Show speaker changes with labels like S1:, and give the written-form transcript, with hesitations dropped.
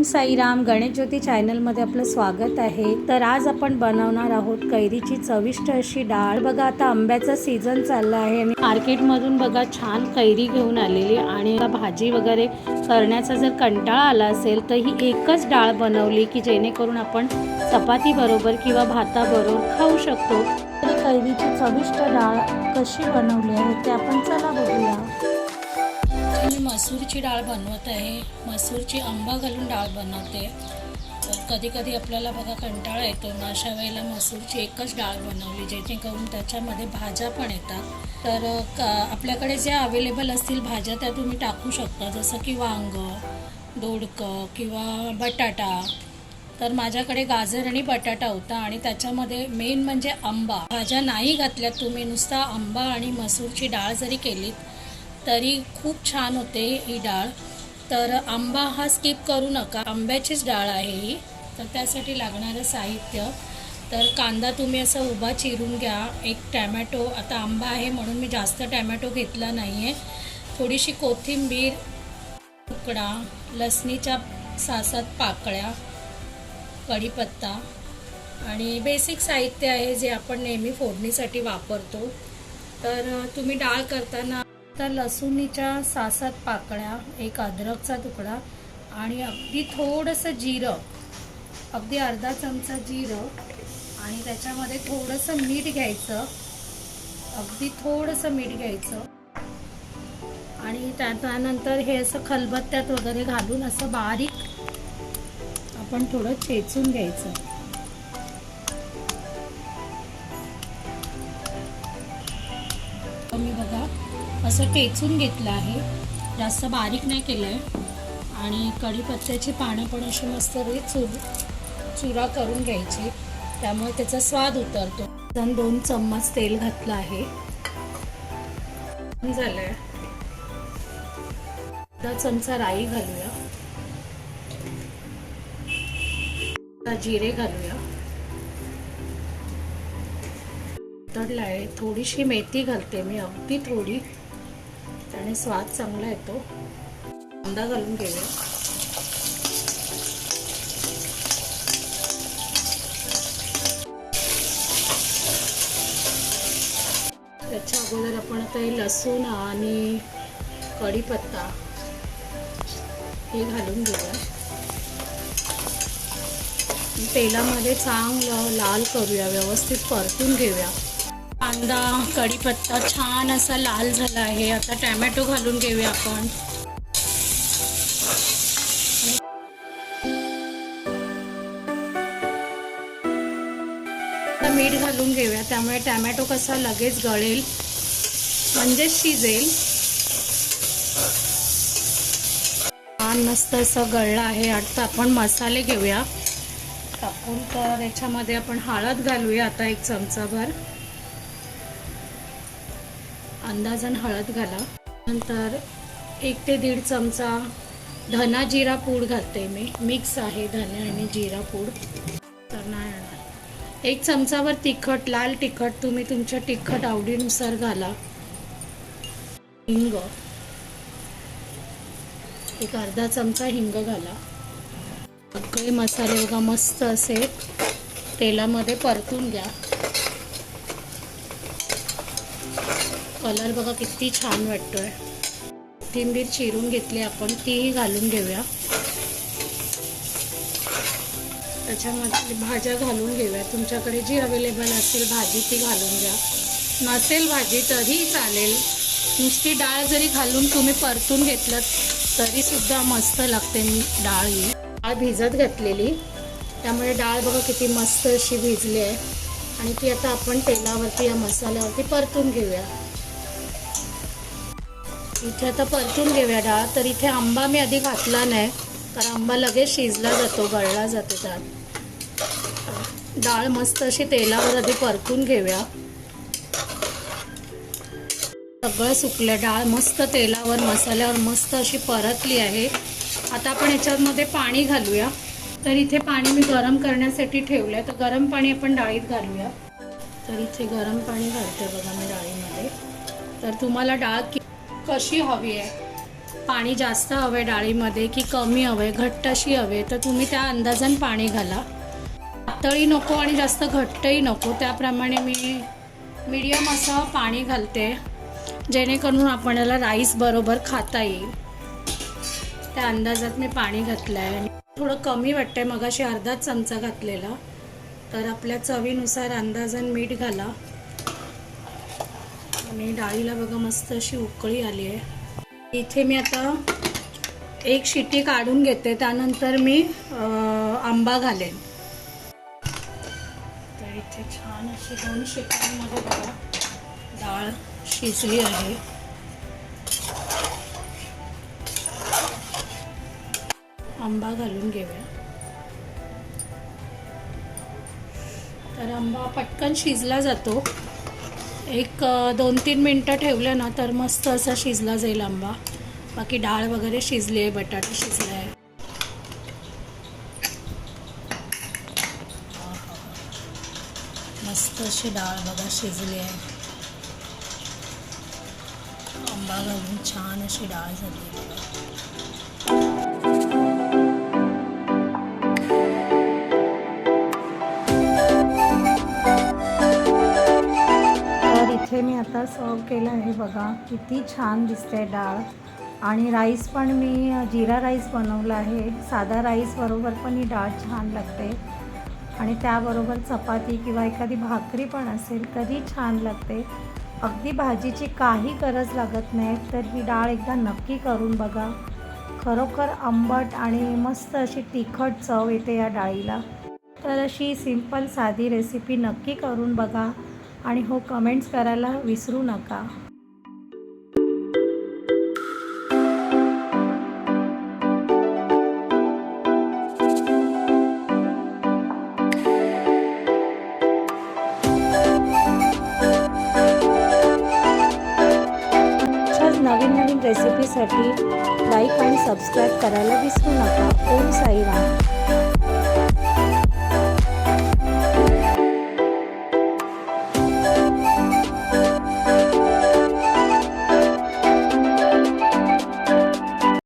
S1: साईराम. गणेश ज्योती चॅनलमध्ये आपलं स्वागत आहे. तर आज आपण बनवणार आहोत कैरीची चविष्ट अशी डाळ. बघा आता आंब्याचा सीझन चालला आहे आणि मार्केटमधून बघा छान कैरी घेऊन आलेली आणि भाजी वगैरे करण्याचा जर कंटाळा आला असेल तर ही एकच डाळ बनवली की जेणेकरून आपण चपाती बरोबर किंवा भाताबरोबर खाऊ शकतो. तर कैरीची चविष्ट डाळ कशी बनवली आहे ते आपण चला बघूया. मी मसूरची डाळ बनवत आहे. मसूरची आंबा घालून डाळ बनवते. तर कधी कधी आपल्याला बघा कंटाळा येतो, अशा वेळेला मसूरची एकच डाळ बनवली जेणेकरून त्याच्यामध्ये भाज्या पण येतात. तर आपल्याकडे ज्या अवेलेबल असतील भाज्या त्या तुम्ही टाकू शकता, जसं की वांग, दोडकं किंवा बटाटा. तर माझ्याकडे गाजर आणि बटाटा होता आणि त्याच्यामध्ये मेन म्हणजे आंबा. भाज्या नाही घातल्यात तुम्ही, नुसता आंबा आणि मसूरची डाळ जरी केलीत तरी खूप छान होते ही डाळ. तर आंबा हा स्किप करू नका, आंब्याचीच डाळ आहे ही. तर त्यासाठी लागणारं साहित्य, तर कांदा तुम्ही असं उभा चिरून घ्या. एक टॅमॅटो, आता आंबा आहे म्हणून मी जास्त टॅमॅटो घेतला नाही आहे. थोडीशी कोथिंबीर, तुकडा लसणीच्या 6-7 पाकळ्या, कढीपत्ता आणि बेसिक साहित्य आहे जे आपण नेहमी फोडणीसाठी वापरतो. तर तुम्ही डाळ करताना तर लसूणीच्या 6-7 पाकळ्या, एक अद्रकचा तुकडा आणि अगदी थोडंसं जिरं, अगदी अर्धा चमचा जिरं आणि त्याच्यामध्ये थोडंसं मीठ घ्यायचं, अगदी थोडंसं मीठ घ्यायचं आणि त्यानंतर हे असं खलबत्त्यात वगैरे घालून असं बारीक आपण थोडं चेचून घ्यायचं. मी बघा असं टेचून घेतलं आहे, जास्त बारीक नाही केलं आहे. आणि कढीपत्त्याची पानं पण अशी मस्त चुरा करून घ्यायची, त्यामुळे त्याचा स्वाद उतरतो. 2 चम्मच तेल घातलं आहे. झालंय. अर्धा चमचा राई घालूया, जिरे घालूया, तडला आहे. थोडीशी मेथी घालते मी, अगदी थोडी, त्याने स्वाद चांगला येतो. कांदा घालून घेऊया. त्याच्या अगोदर आपण आता हे लसूण आणि कढीपत्ता हे घालून घेऊया. तेलामध्ये चांगलं लाल करूया, व्यवस्थित परतून घेऊया. कांदा कढीपत्ता छान असा लाल झाला आहे. आता टॅमॅटो घालून घेऊया आपण. मीठ घालून घेऊया, त्यामुळे टॅमॅटो कसा लगेच गळेल, म्हणजे शिजेल. छान मस्त असं गळलं आहे. आता आपण मसाले घेऊया टाकून. तर याच्यामध्ये आपण हळद घालूया आता 1 चमचाभर, अंदाजान हळद घाला. नंतर 1 ते 1.5 चमचा धना जिरा पूड घालते मी, मिक्स आहे धने आणि जिरा पूड. तर नाही येणार. 1 चमचाभर तिखट, लाल तिखट तुम्ही तुमच्या तिखट आवडीनुसार घाला. हिंग, एक अर्धा चमचा हिंग घाला. सगळे मसाले बघा मस्त असे तेलामध्ये परतून घ्या. कलर बघा किती छान वाटतोय. कोथिंबीर चिरून घेतली आपण, तीही घालून घेऊया. त्याच्यामध्ये भाज्या घालून घेऊया. तुमच्याकडे जी अवेलेबल असेल भाजी ती घालून घ्या. नसेल भाजी तरी चालेल, नुसती डाळ जरी घालून तुम्ही परतून घेतलं तरी सुद्धा मस्त लागते. डाळ ही डाळ भिजत घातलेली, त्यामुळे डाळ बघा किती मस्त अशी भिजली आहे. आणि ती आता आपण तेलावरती या मसाल्यावरती परतून घेऊया. इथे आता परतून घेऊया डाळ. तर इथे आंबा मी आधी घातला नाही, कारण आंबा लगेच शिजला जातो, गळला जातो त्यात. डाळ मस्त अशी तेलावर आधी परतून घेऊया. सगळं सुकलं, डाळ मस्त तेलावर मसाल्यावर मस्त अशी परतली आहे. आता आपण याच्यामध्ये पाणी घालूया. तर इथे पाणी मी गरम करण्यासाठी ठेवलं आहे, तर गरम पाणी आपण डाळीत घालूया. तर इथे गरम पाणी घालते बघा मी डाळीमध्ये. तर तुम्हाला डाळ कशी हवी आहे पाणी जास्त हवं आहे डाळीमध्ये की कमी हवं आहे, घट्ट अशी हवे, तर तुम्ही त्या अंदाजाने पाणी घाला. पातळी नको आणि जास्त घट्टही नको, त्याप्रमाणे मी मीडियम असं पाणी घालते, जेणेकरून आपल्याला राईस बरोबर खाता येईल. त्या अंदाजात मी पाणी घातलं आहे. आणि थोडं कमी वाटतंय, मगाशी अर्धाच चमचा घातलेला, तर आपल्या चवीनुसार अंदाजाने मीठ घाला. आणि डाळीला बघा मस्त अशी उकळी आली आहे. इथे मी आता एक शिट्टी काढून घेते, त्यानंतर मी आंबा घालेन. तर इथे छान अशी 2 शिट्ट्यांमध्ये बघा डाळ शिजली आहे. आंबा घालून घेऊया. तर आंबा पटकन शिजला जातो. एक 2-3 मिनटं ठेवलं ना तर मस्त असा शिजला जाईल आंबा. बाकी डाळ वगैरे शिजली आहे, बटाटा शिजला आहे. मस्त अशी डाळ बघा शिजली आहे. आंबा घालून छान अशी डाळ झाली बघा. इथे मी आता सर्व केलं आहे बघा. किती छान दिसते डाळ. आणि राईस पण मी जिरा राईस बनवला आहे. साधा राईस बरोबर पण ही डाळ छान लागते. आणि त्याबरोबर चपाती किंवा एखादी भाकरी पण असेल तरी छान लागते. अगदी भाजीची काही गरज लागत नाही. तर ही डाळ एकदा नक्की करून बघा. खरोखर आंबट आणि मस्त अशी तिखट चव येते या डाळीला. तर अशी सिंपल साधी रेसिपी नक्की करून बघा. आणि हो, कमेंट्स करायला विसरू नका. अशाच नवीन रेसिपीसाठी लाईक आणि सबस्क्राईब करायला विसरू नका. ओम साईराम.